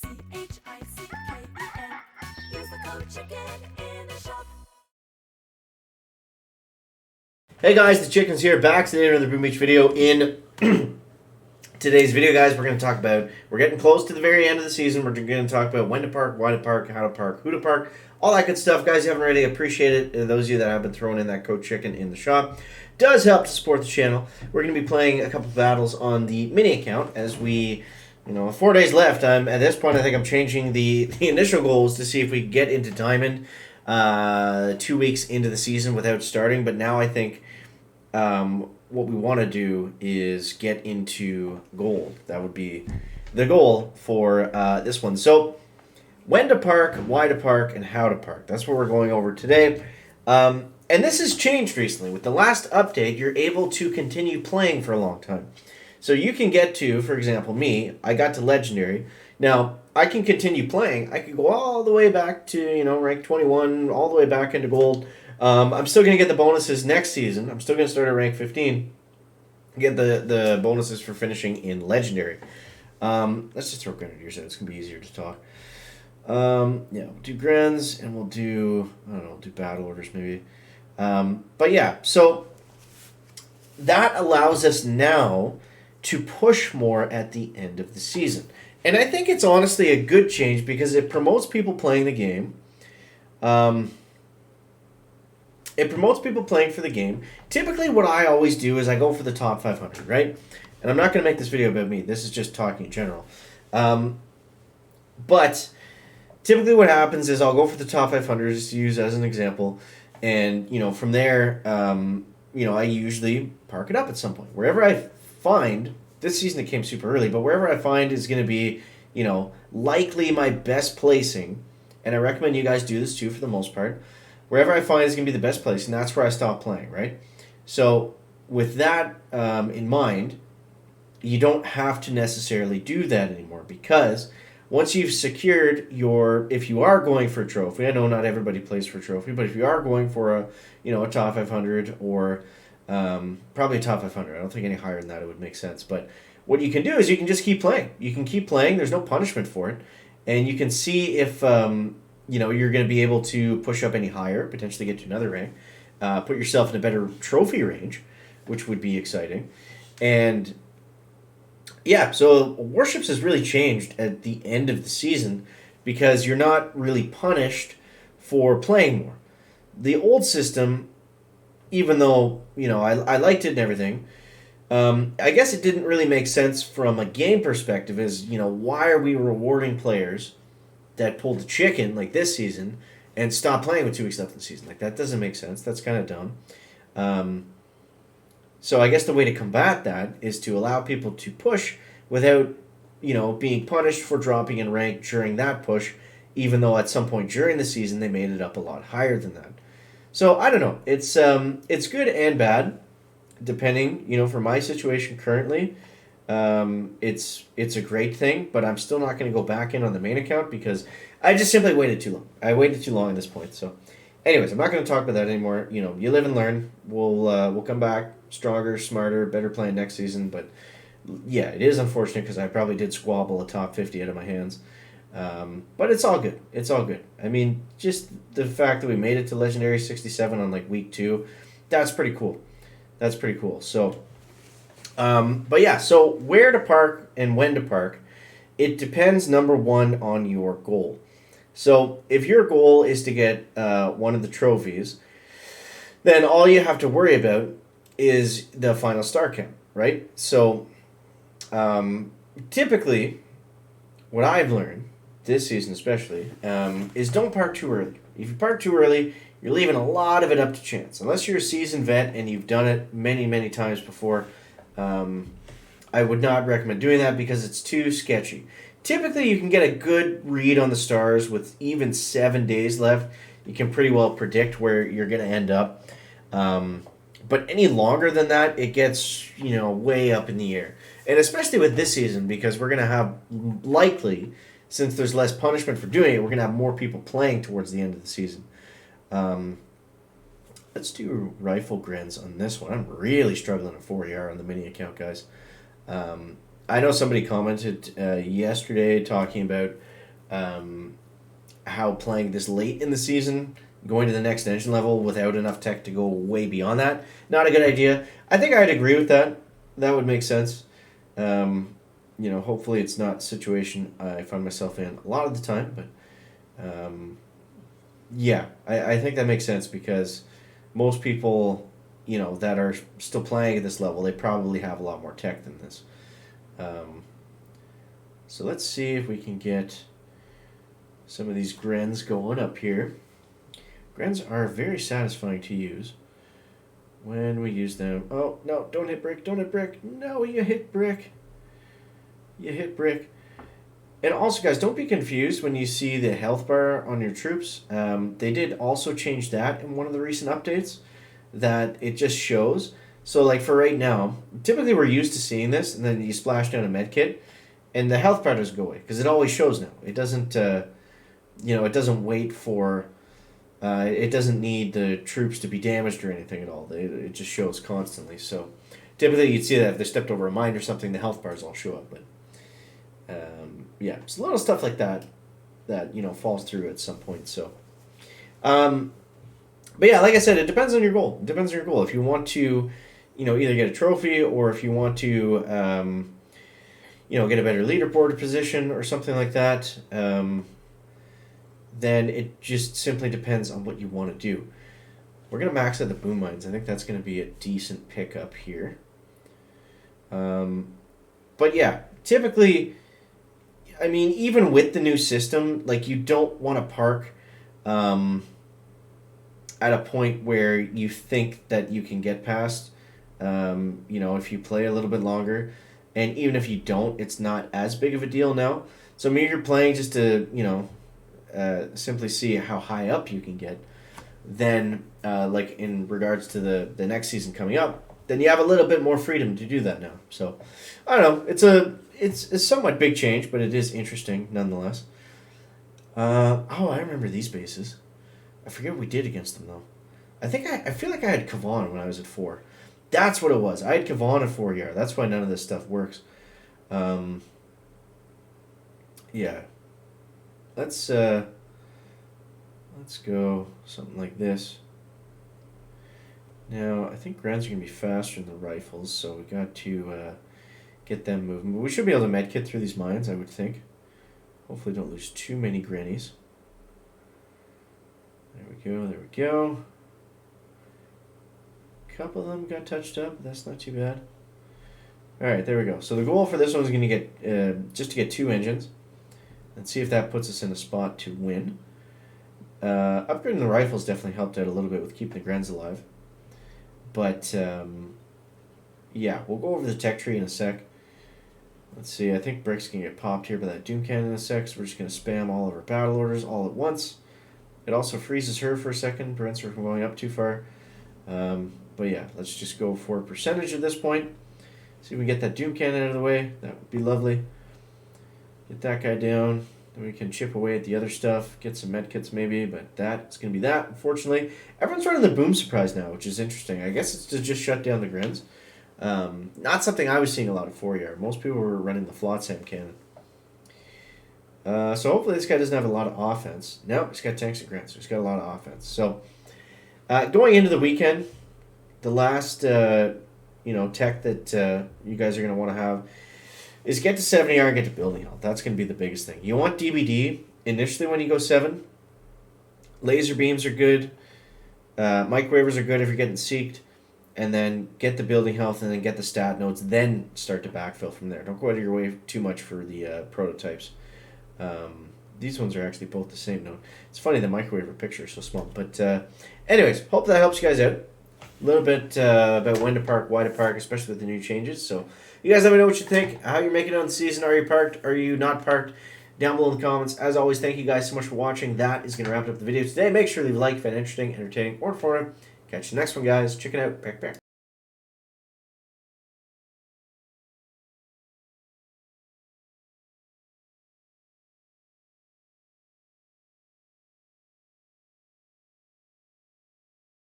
Use the code CHICKEN in the shop. Hey guys, the Chickens here, back today with another Boom Beach video. In today's video, guys, we're going to talk about, we're getting close to the very end of the season. We're going to talk about when to park, why to park, how to park, who to park, all that good stuff. Guys, you haven't already, appreciate it. Those of you that have been throwing in that code CHICKEN in the shop does help to support the channel. We're going to be playing a couple battles on the mini account as we, 4 days left. At this point, I think I'm changing the initial goals to see if we can get into Diamond 2 weeks into the season without starting. But now I think what we want to do is get into Gold. That would be the goal for this one. So when to park, why to park, and how to park. That's what we're going over today. And this has changed recently. With the last update, you're able to continue playing for a long time. So you can get to, for example, me, I got to Legendary. Now, I can continue playing. I could go all the way back to, rank 21, all the way back into Gold. I'm still going to get the bonuses next season. I'm still going to start at rank 15. Get the bonuses for finishing in Legendary. Let's just throw Grenadiers out. It's going to be easier to talk. We'll do Grens, and we'll do, do Battle Orders maybe. But yeah, so that allows us now to push more at the end of the season. And I think it's honestly a good change because it promotes people playing the game. It promotes people playing for the game. Typically what I always do is I go for the top 500, right? And I'm not going to make this video about me. This is just talking in general. But typically what happens is I'll go for the top 500 just to use as an example. And, from there, I usually park it up at some point. Wherever I find, this season it came super early, but wherever I find is going to be, likely my best placing, and I recommend you guys do this too for the most part, wherever I find is going to be the best placing, that's where I stop playing, right? So with that in mind, you don't have to necessarily do that anymore because once you've secured if you are going for a trophy, I know not everybody plays for a trophy, but if you are going for a top 500 or probably a top 500, I don't think any higher than that it would make sense. But what you can do is you can just keep playing. You can keep playing. There's no punishment for it, and you can see if you're going to be able to push up any higher, potentially get to another rank, put yourself in a better trophy range, which would be exciting, and. Yeah, so Warships has really changed at the end of the season because you're not really punished for playing more. The old system, even though, I liked it and everything, I guess it didn't really make sense from a game perspective as, why are we rewarding players that pulled the chicken like this season and stop playing with 2 weeks left in the season? Like, that doesn't make sense. That's kind of dumb. So I guess the way to combat that is to allow people to push without, being punished for dropping in rank during that push, even though at some point during the season they made it up a lot higher than that. So I don't know. It's good and bad, depending. For my situation currently, it's a great thing, but I'm still not going to go back in on the main account because I just simply waited too long. I waited too long at this point. So, anyways, I'm not going to talk about that anymore. You live and learn. We'll come back stronger, smarter, better playing next season. But yeah, it is unfortunate because I probably did squabble a top 50 out of my hands. But it's all good. It's all good. I mean, just the fact that we made it to Legendary 67 on like week 2, that's pretty cool. That's pretty cool. So, but yeah, so where to park and when to park, it depends, number one, on your goal. So if your goal is to get one of the trophies, then all you have to worry about is the final star count, right? So typically, what I've learned, this season especially, is don't park too early. If you park too early, you're leaving a lot of it up to chance. Unless you're a seasoned vet and you've done it many, many times before, I would not recommend doing that because it's too sketchy. Typically, you can get a good read on the stars with even 7 days left. You can pretty well predict where you're going to end up. But any longer than that, it gets, way up in the air. And especially with this season, because we're going to have, likely, since there's less punishment for doing it, we're going to have more people playing towards the end of the season. Let's do rifle grins on this one. I'm really struggling at 4ER on the mini account, guys. I know somebody commented yesterday talking about how playing this late in the season, going to the next engine level without enough tech to go way beyond that, not a good idea. I think I'd agree with that. That would make sense. Hopefully it's not a situation I find myself in a lot of the time, but yeah, I think that makes sense because most people, that are still playing at this level, they probably have a lot more tech than this. So let's see if we can get some of these grens going up here. Grens are very satisfying to use when we use them. Oh, no, don't hit brick, don't hit brick. No, you hit brick. You hit brick. And also, guys, don't be confused when you see the health bar on your troops. They did also change that in one of the recent updates, that it just shows. So, like, for right now, typically we're used to seeing this, and then you splash down a med kit, and the health bar doesn't go away, because it always shows now. It doesn't, it doesn't wait for... it doesn't need the troops to be damaged or anything at all. It just shows constantly. So, typically you'd see that if they stepped over a mine or something, the health bars all show up, but... yeah, it's a lot of stuff like that falls through at some point. So, but yeah, like I said, it depends on your goal. It depends on your goal. If you want to, either get a trophy or if you want to, get a better leaderboard position or something like that, then it just simply depends on what you want to do. We're gonna max out the boom mines. I think that's gonna be a decent pickup here. But yeah, typically. I mean, even with the new system, like, you don't want to park at a point where you think that you can get past, if you play a little bit longer. And even if you don't, it's not as big of a deal now. So maybe you're playing just to, simply see how high up you can get. Then, like, in regards to the next season coming up, then you have a little bit more freedom to do that now. So, I don't know. It's a somewhat big change, but it is interesting nonetheless. I remember these bases. I forget what we did against them though. I feel like I had Kavan when I was at 4. That's what it was. I had Kavan at 4 yard. That's why none of this stuff works. Yeah. Let's go something like this. Now, I think grounds are going to be faster than the rifles, so we got to get them moving. But we should be able to medkit through these mines, I would think. Hopefully don't lose too many grannies. There we go, there we go. A couple of them got touched up, but that's not too bad. Alright, there we go. So the goal for this one is going to get, just to get 2 engines. And see if that puts us in a spot to win. Upgrading the rifles definitely helped out a little bit with keeping the Grens alive. But, yeah, we'll go over the tech tree in a sec. Let's see, I think Brick's going to get popped here by that Doom Cannon in a sec, so we're just going to spam all of our battle orders all at once. It also freezes her for a second, prevents her from going up too far. But yeah, let's just go for a percentage at this point. See if we can get that Doom Cannon out of the way. That would be lovely. Get that guy down. Then we can chip away at the other stuff. Get some medkits maybe, but that's going to be that, unfortunately. Everyone's running the Boom Surprise now, which is interesting. I guess it's to just shut down the Grens. Not something I was seeing a lot of 4-yard. Most people were running the Flotsam Cannon. So hopefully this guy doesn't have a lot of offense. No, he's got tanks and Grens, so he's got a lot of offense. So going into the weekend, the last tech that you guys are going to want to have is get to 70R and get to building health. That's going to be the biggest thing. You want DBD initially when you go 7. Laser beams are good. Microwavers are good if you're getting seeked. And then get the building health and then get the stat nodes. Then start to backfill from there. Don't go out of your way too much for the prototypes. These ones are actually both the same node. It's funny the microwave picture is so small. But anyways, hope that helps you guys out. A little bit about when to park, why to park, especially with the new changes. So you guys let me know what you think, how you're making it on the season. Are you parked? Are you not parked? Down below in the comments. As always, thank you guys so much for watching. That is going to wrap up the video today. Make sure to leave a like if it's interesting, entertaining, or informative. Catch you next one, guys. Check it out. Back.